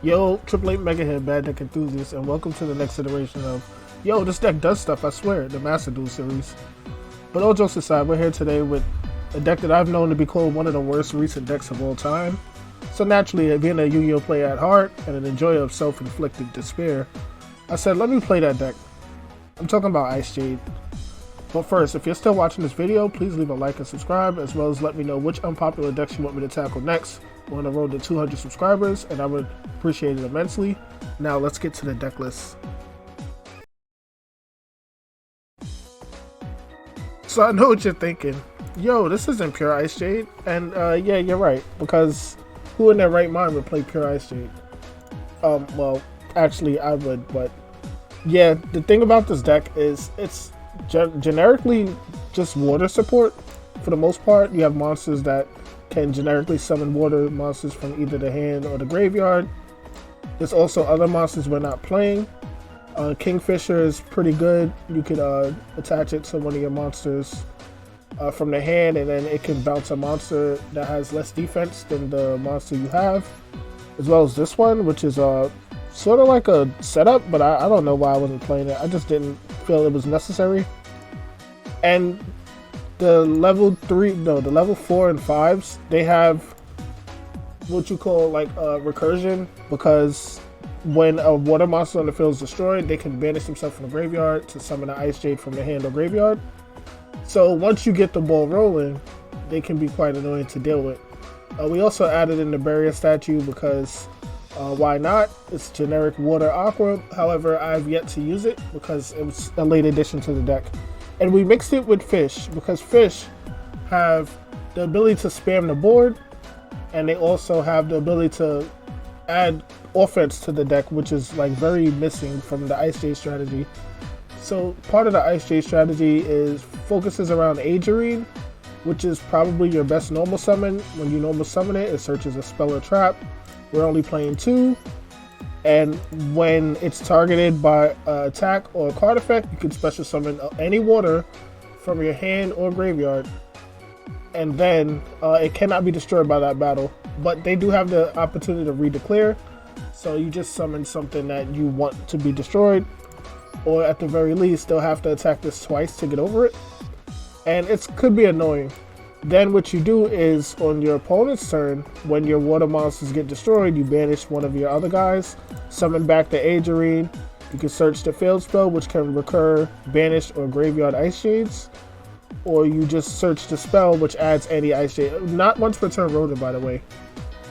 Yo, Triple Eight Mega Head, Bad Deck Enthusiast, and welcome to the next iteration of Yo, this deck does stuff, I swear, the Master Duel series. But all jokes aside, we're here today with a deck that I've known to be called one of the worst recent decks of all time. So naturally, being a Yu-Gi-Oh player at heart and an enjoyer of self-inflicted despair, I said, let me play that deck. I'm talking about Ice Jade. But first, if you're still watching this video, please leave a like and subscribe, as well as let me know which unpopular decks you want me to tackle next. We're on the road to 200 subscribers, and I would appreciate it immensely. Now let's get to the deck list. So I know what you're thinking. Yo, this isn't pure Ice Jade. And yeah, you're right, because who in their right mind would play pure Ice Jade? Well, actually I would, but yeah, the thing about this deck is it's generically just water support. For the most part, you have monsters that can generically summon water monsters from either the hand or the graveyard. There's also other monsters we're not playing. Kingfisher is pretty good. You could attach it to one of your monsters from the hand, and then it can bounce a monster that has less defense than the monster you have. As well as this one, which is sort of like a setup, but I don't know why I wasn't playing it. I just didn't feel it was necessary. And the level 4 and 5s, they have what you call like recursion, because when a water monster on the field is destroyed, they can banish themselves from the graveyard to summon an Ice Jade from the hand or graveyard. So once you get the ball rolling, they can be quite annoying to deal with. We also added in the barrier statue because why not? It's generic water aqua. However, I've yet to use it because it was a late addition to the deck. And we mixed it with fish because fish have the ability to spam the board, and they also have the ability to add offense to the deck, which is like very missing from the Ice Jade strategy. So part of the Ice Jade strategy focuses around ICEJADE, which is probably your best normal summon. When you normal summon it, it searches a spell or trap. We're only playing 2. And when it's targeted by attack or a card effect, you can special summon any water from your hand or graveyard, and then it cannot be destroyed by that battle. But they do have the opportunity to redeclare, so you just summon something that you want to be destroyed, or at the very least, they'll have to attack this twice to get over it, and it could be annoying. Then what you do is, on your opponent's turn, when your water monsters get destroyed, you banish one of your other guys, summon back the ICEJADE. You can search the failed spell, which can recur, banish, or graveyard Ice Jades. Or you just search the spell, which adds any Ice Jade. Not once per turn rotor, by the way.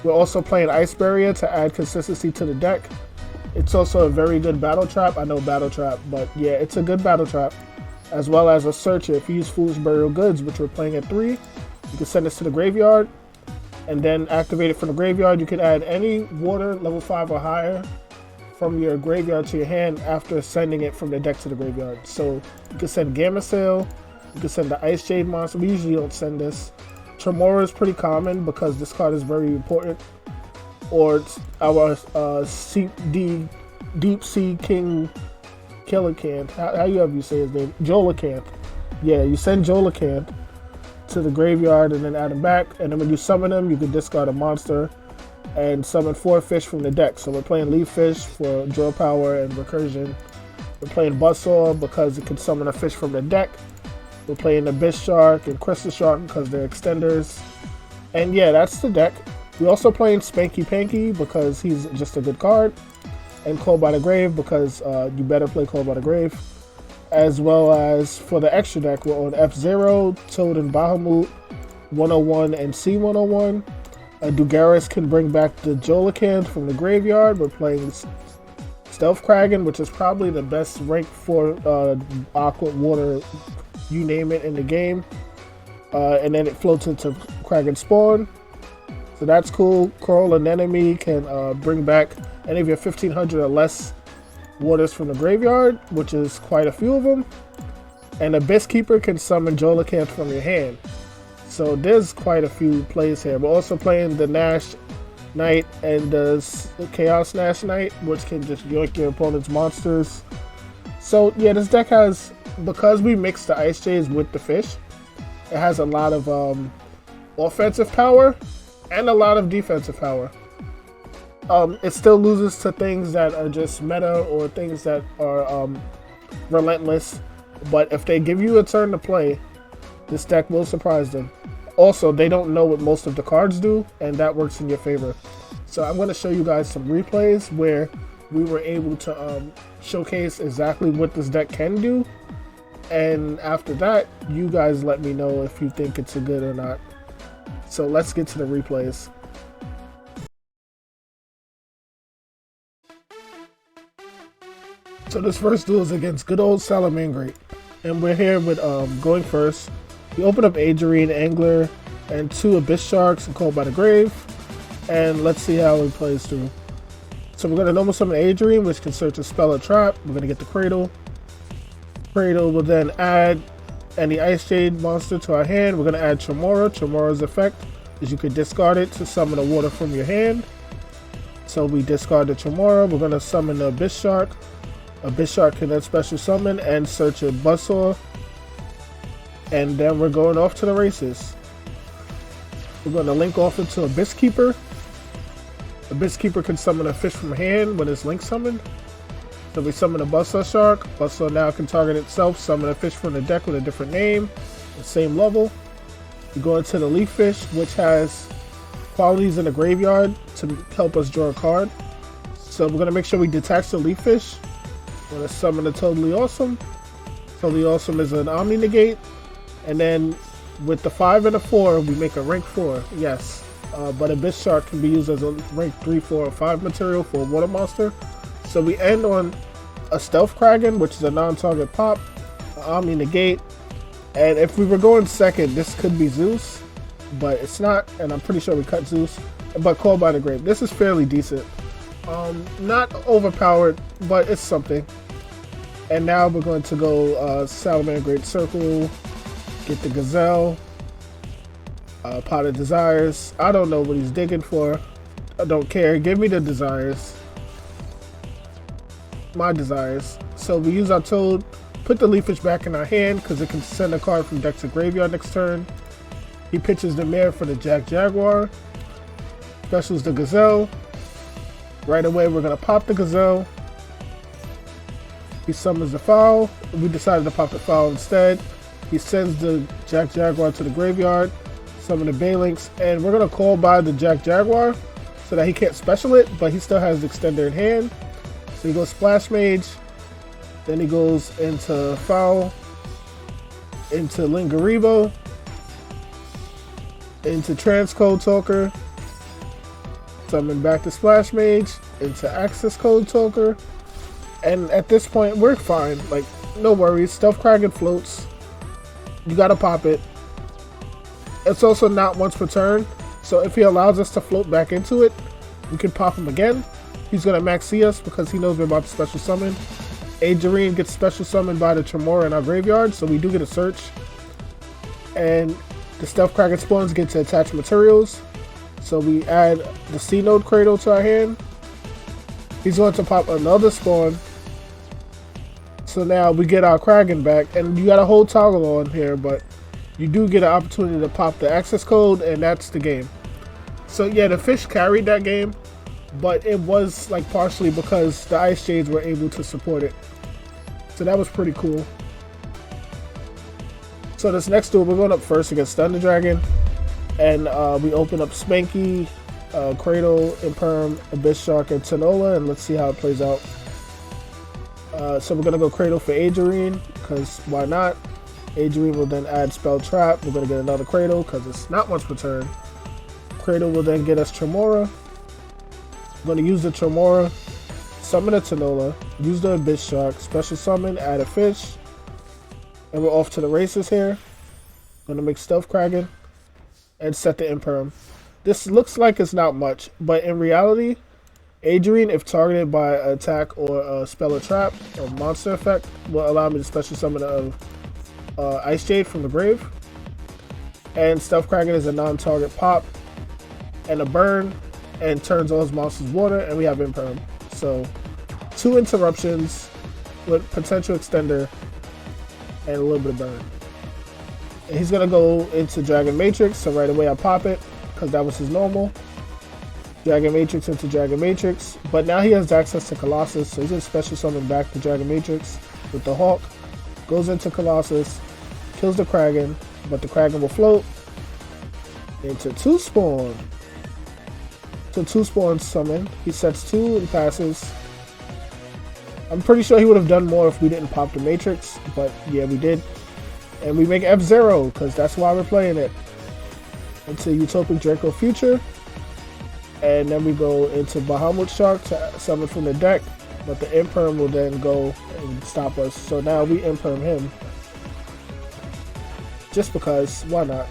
We're also playing Ice Barrier to add consistency to the deck. It's also a very good battle trap. I know battle trap, but yeah, it's a good battle trap. As well as a searcher. If you use Foolish Burial Goods, which we're playing at 3, you can send this to the graveyard and then activate it from the graveyard. You can add any water level 5 or higher from your graveyard to your hand after sending it from the deck to the graveyard. So you can send Gamma Sail, you can send the Ice Jade monster. We usually don't send this. Tremora is pretty common because this card is very important. Or our Deep Sea King Killicant. How you say his name? Jolacanth. Yeah, you send Jolacanth to the graveyard and then add them back, and then when you summon them, you can discard a monster and summon 4 fish from the deck. So we're playing Leaf Fish for draw power and recursion. We're playing Buzzsaw because it can summon a fish from the deck. We're playing Abyss Shark and Crystal Shark because they're extenders. And yeah, that's the deck. We're also playing Spanky Panky because he's just a good card, and Call by the Grave because you better play Call by the Grave. As well as for the extra deck, we're on F0, Toad and Bahamut, 101 and C101. Dugaris can bring back the Jolacanth from the graveyard. We're playing Stealth Kraken, which is probably the best rank 4 aqua water, you name it, in the game. And then it floats into Kraken Spawn. So that's cool. Coral Anemone can bring back any of your 1500 or less waters from the graveyard, which is quite a few of them. And Abyss Keeper can summon Jolacanth from your hand. So there's quite a few plays here. We're also playing the Nash Knight and the Chaos Nash Knight, which can just yoink your opponent's monsters. So yeah, this deck has, because we mixed the Ice Jades with the fish, it has a lot of offensive power, and a lot of defensive power. It still loses to things that are just meta or things that are relentless, but if they give you a turn to play, this deck will surprise them. Also, they don't know what most of the cards do, and that works in your favor. So I'm going to show you guys some replays where we were able to showcase exactly what this deck can do, and after that, you guys let me know if you think it's a good or not. So let's get to the replays. So this first duel is against good old Salamangreat, and we're here with going first. We open up Adrian, Angler, and 2 Abyss Sharks and Called by the Grave, and let's see how he plays through. So we're going to normal summon Adrian, which can search a spell or trap. We're going to get the Cradle. Cradle will then add any Ice Jade monster to our hand. We're going to add Tremora. Tremora's effect is you could discard it to summon a water from your hand. So we discard the Tremora. We're going to summon the Abyss Shark. Abyss Shark can then special summon and search a Buzzsaw. And then we're going off to the races. We're going to link off into Abyss Keeper. Abyss Keeper can summon a fish from hand when it's link summoned. So we summon a Buzzsaw Shark. Buzzsaw now can target itself, summon a fish from the deck with a different name, the same level. We go into the Leaf Fish, which has qualities in the graveyard to help us draw a card. So we're going to make sure we detach the Leaf Fish. We're going to summon a Totally Awesome. Totally Awesome is an Omni Negate. And then with the 5 and a 4, we make a rank 4. Yes. But Abyss Shark can be used as a rank 3, 4, or 5 material for a water monster. So we end on a Stealth Kraken, which is a non-target pop, an Omni Negate. And if we were going second, this could be Zeus. But it's not, and I'm pretty sure we cut Zeus. But Called by the Grave. This is fairly decent. Not overpowered, but it's something. And now we're going to go Salamangreat Circle, get the Gazelle, Pot of Desires. I don't know what he's digging for. I don't care. Give me the desires. My desires. So we use our Toad, put the Leaf Fish back in our hand because it can send a card from deck to graveyard next turn. He pitches the Mare for the Jaguar. Specials the Gazelle. Right away we're going to pop the Gazelle. He summons the Fowl. We decided to pop the Fowl instead. He sends the Jaguar to the graveyard, summon the Balinx, and we're going to call by the Jaguar so that he can't special it, but he still has the extender in hand. So he goes Splash Mage, then he goes into Fowl, into Lingaribo, into Transcode Talker, summon back to Splash Mage, into Access Code Talker, and at this point we're fine. Like, no worries. Stealth Kraken floats. You gotta pop it. It's also not once per turn, so if he allows us to float back into it, we can pop him again. He's gonna max C us because he knows we're about to special summon. Adrian gets special summoned by the Tremora in our graveyard, so we do get a search. And the Stealth Kraken spawns get to attach materials. So we add the C-Node Cradle to our hand. He's going to pop another spawn. So now we get our Kraken back, and you got a whole toggle on here, but you do get an opportunity to pop the access code, and that's the game. So yeah, the fish carried that game, but it was like partially because the Ice Jades were able to support it. So that was pretty cool. So this next duel, we're going up first against Thunder Dragon, and we open up Spanky, Cradle, Imperm, Abyss Shark, and Tanola, and let's see how it plays out. So we're going to go Cradle for Adrian, because why not? Adrian will then add Spell Trap. We're going to get another Cradle, because it's not once per turn. Cradle will then get us Tremora. I'm going to use the Tremora, summon a Tanola, use the Abyss Shark, special summon, add a fish, and we're off to the races here. Going to make Stealth Kraken and set the Imperm. This looks like it's not much, but in reality, Adrian, if targeted by an attack or a spell or trap or monster effect, will allow me to special summon a Ice Jade from the grave. And Stealth Kraken is a non-target pop and a burn and turns all his monsters water, and we have Imperm. So 2 interruptions with potential extender and a little bit of burn. And he's going to go into Dragon Matrix, so right away I pop it because that was his normal. Dragon Matrix into Dragon Matrix, but now he has access to Colossus, so he's going to special summon back to Dragon Matrix with the Hawk. Goes into Colossus, kills the Kraken, but the Kraken will float into 2 spawn. So 2 spawns summon. He sets 2 and passes. I'm pretty sure he would have done more if we didn't pop the Matrix, but yeah, we did. And we make F-Zero, because that's why we're playing it. Into Utopic Draco Future. And then we go into Bahamut Shark to summon from the deck, but the Imperm will then go and stop us. So now we Imperm him. Just because, why not?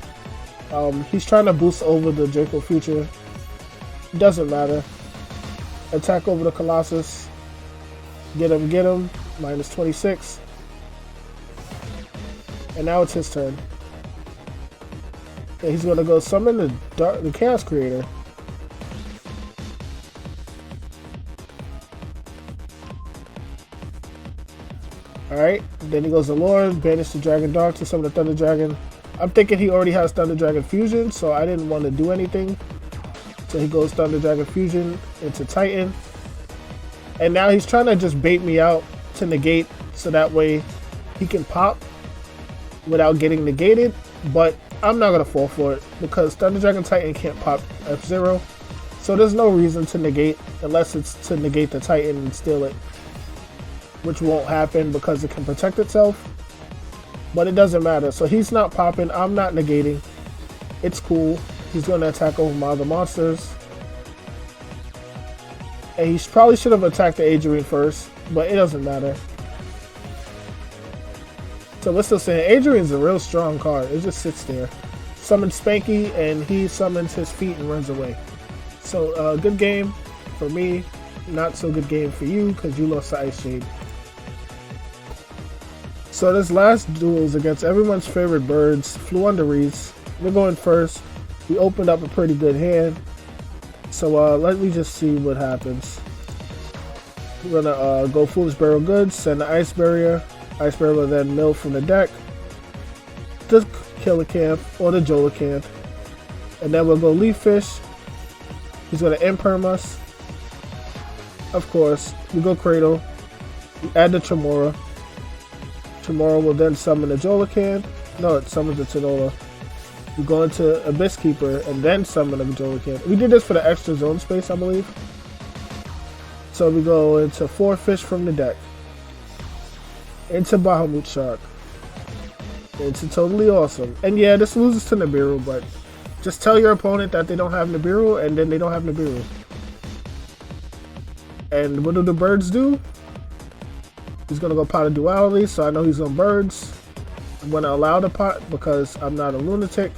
He's trying to boost over the Draco Future. Doesn't matter. Attack over the Colossus. Get him. Minus 26. And now it's his turn. And he's gonna go summon the Chaos Creator. Alright, then he goes to Lord, banish the Dragon Dark to summon the Thunder Dragon. I'm thinking he already has Thunder Dragon Fusion, so I didn't want to do anything. So he goes Thunder Dragon Fusion into Titan. And now he's trying to just bait me out to negate, so that way he can pop without getting negated. But I'm not going to fall for it, because Thunder Dragon Titan can't pop F-Zero. So there's no reason to negate, unless it's to negate the Titan and steal it. Which won't happen because it can protect itself. But it doesn't matter. So he's not popping. I'm not negating. It's cool. He's going to attack over my other monsters. And he probably should have attacked the Adrian first. But it doesn't matter. So we're still saying Adrian's a real strong card. It just sits there. Summons Spanky and he summons his feet and runs away. So good game for me. Not so good game for you because you lost to Ice Jade. So this last duel is against everyone's favorite birds, Fluunderies. We're going first. We opened up a pretty good hand. So let me just see what happens. We're gonna go Foolish Barrel Goods, send the Ice Barrier. Ice Barrier will then mill from the deck. The Killicamp or the Jolacamp. And then we'll go Leaf Fish. He's gonna Imperm us. Of course, we go Cradle. We add the Tremora. Tremora will then summon the Jolacamp. No, it summons the Tanola. We go into Abyss Keeper and then summon the Jolacamp. We did this for the extra zone space, I believe. So we go into 4 fish from the deck. Into Bahamut Shark. Into Totally Awesome. And yeah, this loses to Nibiru, but just tell your opponent that they don't have Nibiru and then they don't have Nibiru. And what do the birds do? He's going to go Pot of Duality, so I know he's on birds. I'm going to allow the pot because I'm not a lunatic.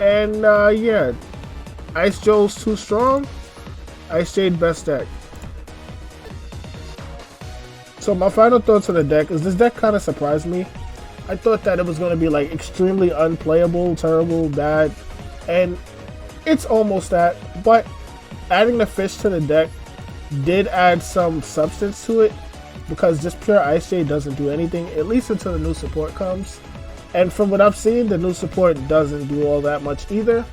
And yeah, Ice Joe's too strong. Ice Jade best deck. So my final thoughts on the deck is this deck kind of surprised me. I thought that it was going to be like extremely unplayable, terrible, bad. And it's almost that. But adding the fish to the deck did add some substance to it, because just pure Ice Jade doesn't do anything, at least until the new support comes. And from what I've seen, the new support doesn't do all that much either,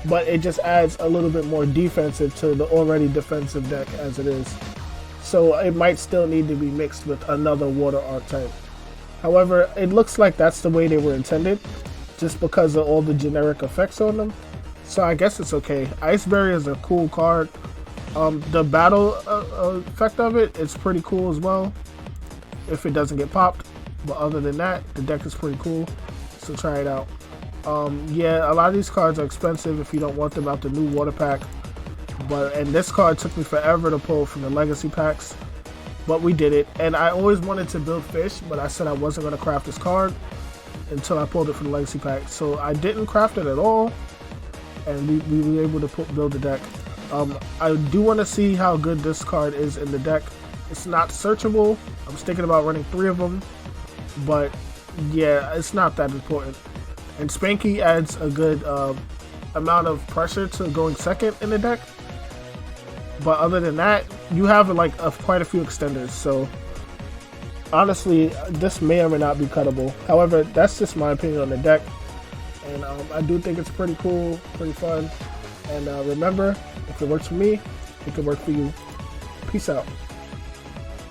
but it just adds a little bit more defensive to the already defensive deck as it is. So it might still need to be mixed with another water archetype. However, it looks like that's the way they were intended, just because of all the generic effects on them. So I guess it's okay. Ice Barrier is a cool card. The battle effect of it is pretty cool as well, if it doesn't get popped. But other than that, the deck is pretty cool, so try it out. Yeah, a lot of these cards are expensive if you don't want them out the new water pack. And this card took me forever to pull from the legacy packs, but we did it. And I always wanted to build fish, but I said I wasn't going to craft this card until I pulled it from the legacy pack. So I didn't craft it at all, and we were able to build the deck. I do want to see how good this card is in the deck. It's not searchable. I was thinking about running 3 of them, but yeah, it's not that important. And Spanky adds a good amount of pressure to going second in the deck. But other than that, you have like quite a few extenders. So honestly, this may or may not be cuttable. However, that's just my opinion on the deck. and I do think it's pretty cool, pretty fun. And remember, if it works for me, it could work for you. Peace out.